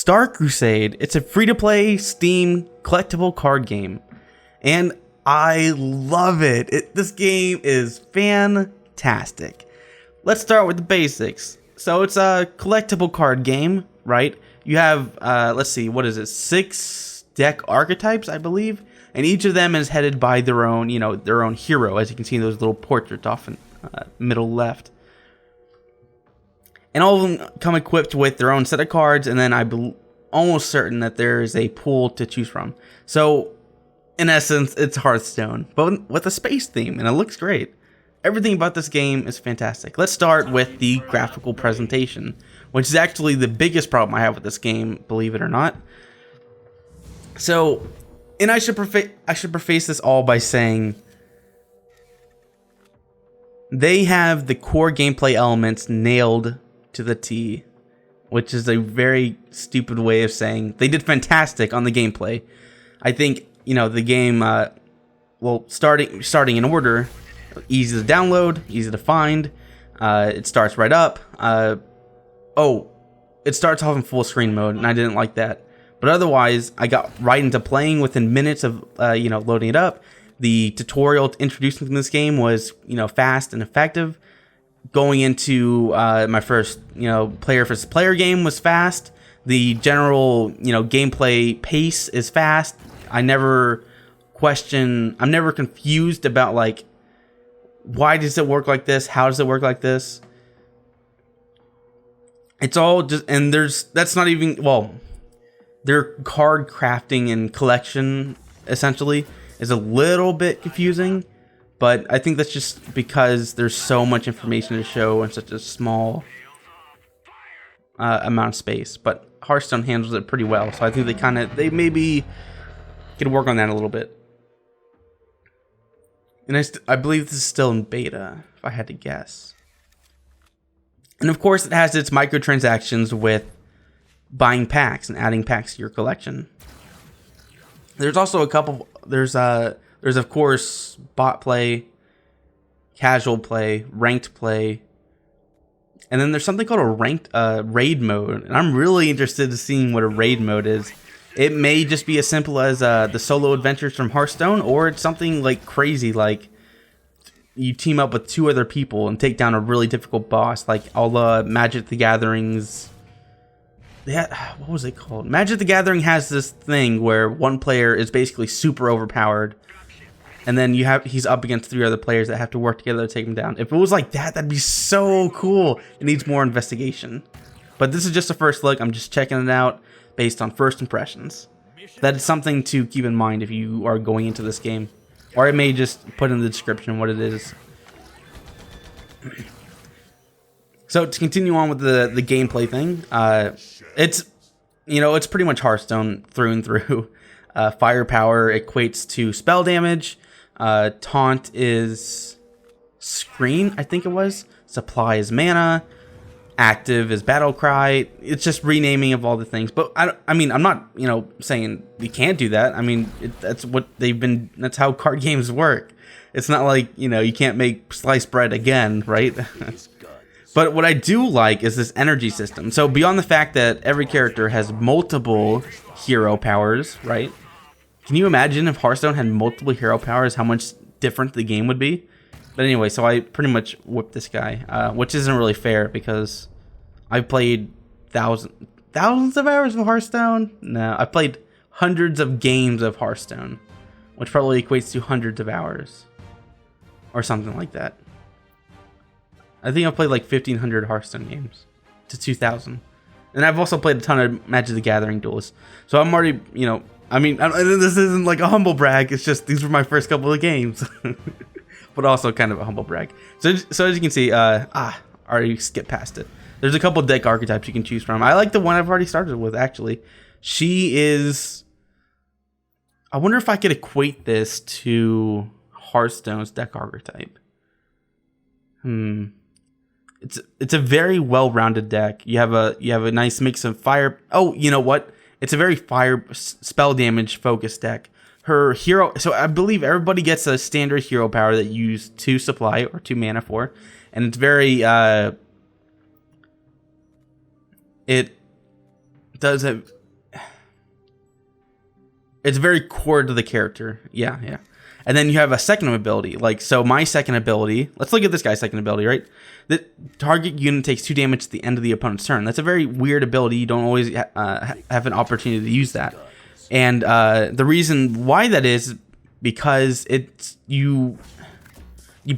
Star Crusade. It's a free-to-play Steam collectible card game, and I love it. This game is fantastic. Let's start with the basics. So it's a collectible card game, right? You have, let's see, what is it? 6 deck archetypes, I believe, and each of them is headed by their own, their own hero, as you can see in those little portraits off in middle left. And all of them come equipped with their own set of cards, and then I'm almost certain that there is a pool to choose from. So, in essence, it's Hearthstone, but with a space theme, and it looks great. Everything about this game is fantastic. Let's start with the graphical presentation, which is actually the biggest problem I have with this game, believe it or not. So, and I should preface this all by saying they have the core gameplay elements nailed to the T, which is a very stupid way of saying they did fantastic on the gameplay. I think, the game, starting in order, easy to download, easy to find, it starts right up. It starts off in full screen mode, and I didn't like that. But otherwise, I got right into playing within minutes of, loading it up. The tutorial introducing to this game was, fast and effective. Going into my first, player versus player game was fast. The general, gameplay pace is fast. I'm never confused about, like, why does it work like this? How does it work like this? It's all just, and that's not even, their card crafting and collection, essentially, is a little bit confusing. But I think that's just because there's so much information to show in such a small amount of space. But Hearthstone handles it pretty well, so I think they maybe could work on that a little bit. And I believe this is still in beta, if I had to guess. And of course, it has its microtransactions with buying packs and adding packs to your collection. There's also a couple. There's of course bot play, casual play, ranked play, and then there's something called a ranked raid mode. And I'm really interested in seeing what a raid mode is. It may just be as simple as the solo adventures from Hearthstone, or it's something like crazy, like you team up with 2 other people and take down a really difficult boss, like all Magic the Gatherings. Yeah, what was it called? Magic the Gathering has this thing where one player is basically super overpowered, and then he's up against 3 other players that have to work together to take him down. If it was like that, that'd be so cool. It needs more investigation. But this is just a first look. I'm just checking it out based on first impressions. That is something to keep in mind if you are going into this game. Or I may just put in the description what it is. So to continue on with the gameplay thing, it's pretty much Hearthstone through and through. Firepower equates to spell damage. Taunt is screen, I think it was. Supply is mana. Active is battle cry. It's just renaming of all the things. But I'm not, saying you can't do that. I mean, that's what that's how card games work. It's not like, you can't make sliced bread again, right? But what I do like is this energy system. So beyond the fact that every character has multiple hero powers, right? Can you imagine if Hearthstone had multiple hero powers, how much different the game would be? But anyway, so I pretty much whipped this guy, which isn't really fair because I played thousands of hours of Hearthstone. No, I played hundreds of games of Hearthstone, which probably equates to hundreds of hours or something like that. I think I've played like 1,500 Hearthstone games to 2,000. And I've also played a ton of Magic the Gathering duels. So I'm already, this isn't like a humble brag. It's just these were my first couple of games. But also kind of a humble brag. So as you can see, already skip past it. There's a couple deck archetypes you can choose from. I like the one I've already started with, actually. She is... I wonder if I could equate this to Hearthstone's deck archetype. It's a very well-rounded deck. You have a nice mix of fire. Oh, you know what? It's a very fire spell damage focused deck. Her hero. So I believe everybody gets a standard hero power that you use 2 supply or 2 mana for, and it's very does it. It's very core to the character. Yeah, yeah. And then you have a second ability. Like, so my second ability, let's look at this guy's second ability, right? The target unit takes 2 damage at the end of the opponent's turn. That's a very weird ability. You don't always have an opportunity to use that. And the reason why that is because it's you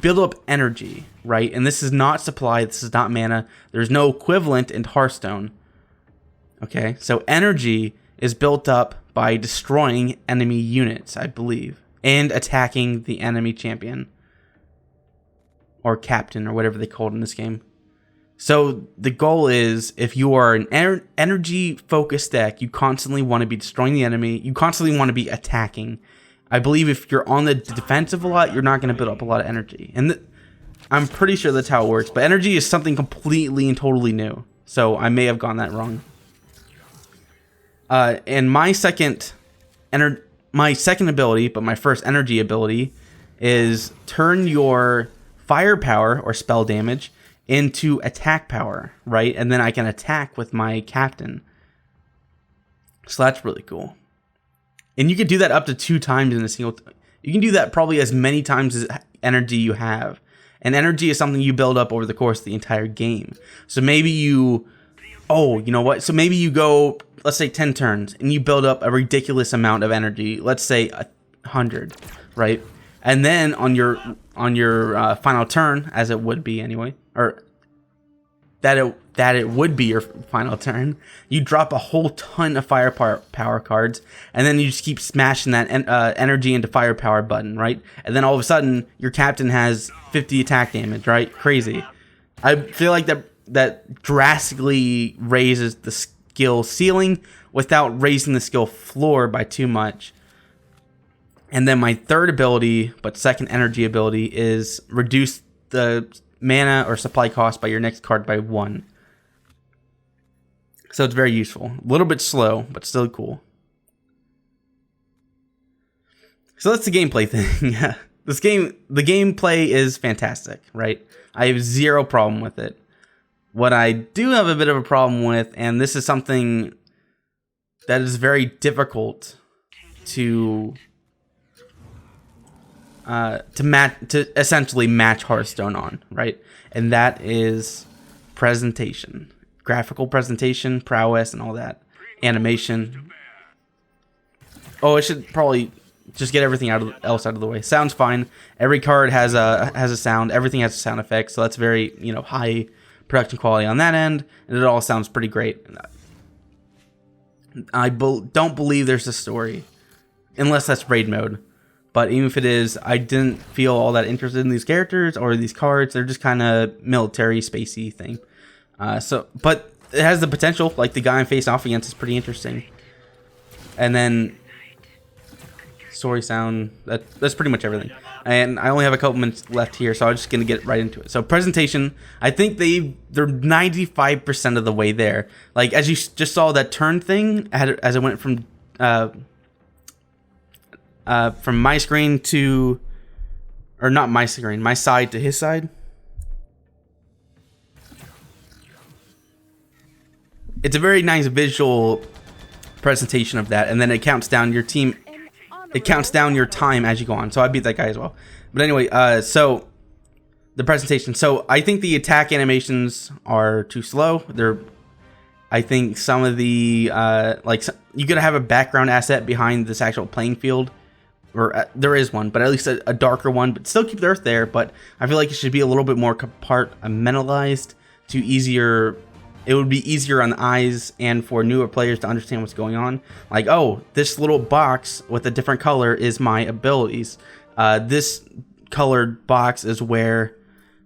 build up energy, right? And this is not supply. This is not mana. There's no equivalent in Hearthstone. Okay, so energy is built up by destroying enemy units, I believe, and attacking the enemy champion or captain or whatever they call it in this game. So the goal is, if you are an energy focused deck, you constantly want to be destroying the enemy. You constantly want to be attacking. I believe if you're on the defensive a lot, you're not going to build up a lot of energy. And I'm pretty sure that's how it works. But energy is something completely and totally new. So I may have gotten that wrong. And my second ability, but my first energy ability, is turn your firepower or spell damage into attack power, right? And then I can attack with my captain. So that's really cool. And you can do that up to 2 times in a single. You can do that probably as many times as energy you have. And energy is something you build up over the course of the entire game. So maybe you, you know what? So maybe you go, let's say 10 turns, and you build up a ridiculous amount of energy. Let's say 100, right? And then on your final turn, as it would be anyway, or that it would be your final turn, you drop a whole ton of firepower cards, and then you just keep smashing that energy into firepower button, right? And then all of a sudden, your captain has 50 attack damage, right? Crazy. I feel like that drastically raises the skill ceiling without raising the skill floor by too much. And then my third ability, but second energy ability, is reduce the mana or supply cost by your next card by 1. So it's very useful. A little bit slow, but still cool. So that's the gameplay thing. The gameplay is fantastic, right? I have zero problem with it. What I do have a bit of a problem with, and this is something that is very difficult to essentially match Hearthstone on, right? And that is presentation, graphical presentation, prowess, and all that, animation. I should probably just get everything else out of the way. Sounds fine. Every card has a sound. Everything has a sound effect, so that's very high production quality on that end, and it all sounds pretty great. I don't believe there's a story, unless that's raid mode. But even if it is, I didn't feel all that interested in these characters or these cards. They're just kind of military, spacey thing. But it has the potential. Like the guy I'm facing off against is pretty interesting. And then story sound. That's pretty much everything. And I only have a couple minutes left here, so I'm just gonna get right into it. So presentation, I think they're 95% of the way there. Like as you just saw that turn thing, as it went from my screen to, or not my screen, my side to his side. It's a very nice visual presentation of that, and then it counts down your team. It counts down your time as you go on. So I beat that guy as well. But anyway, so the presentation. So I think the attack animations are too slow. I think some of the you gotta have a background asset behind this actual playing field. Or there is one, but at least a darker one, but still keep the earth there. But I feel like it should be a little bit more compartmentalized to easier. It would be easier on the eyes and for newer players to understand what's going on. Like, this little box with a different color is my abilities. This colored box is where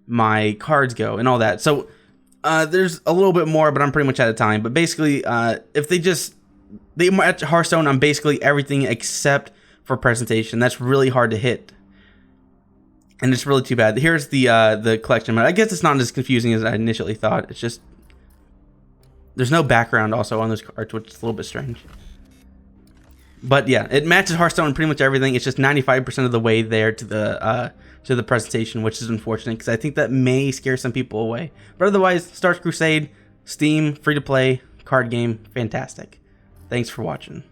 my cards go and all that. So there's a little bit more, but I'm pretty much out of time. But basically, if they match Hearthstone on basically everything except for presentation. That's really hard to hit, and it's really too bad. Here's the collection mode. I guess it's not as confusing as I initially thought. It's just there's no background also on those cards, which is a little bit strange. But yeah, it matches Hearthstone in pretty much everything. It's just 95% of the way there to the presentation, which is unfortunate because I think that may scare some people away. But otherwise, Stars Crusade, Steam, free to play, card game, fantastic. Thanks for watching.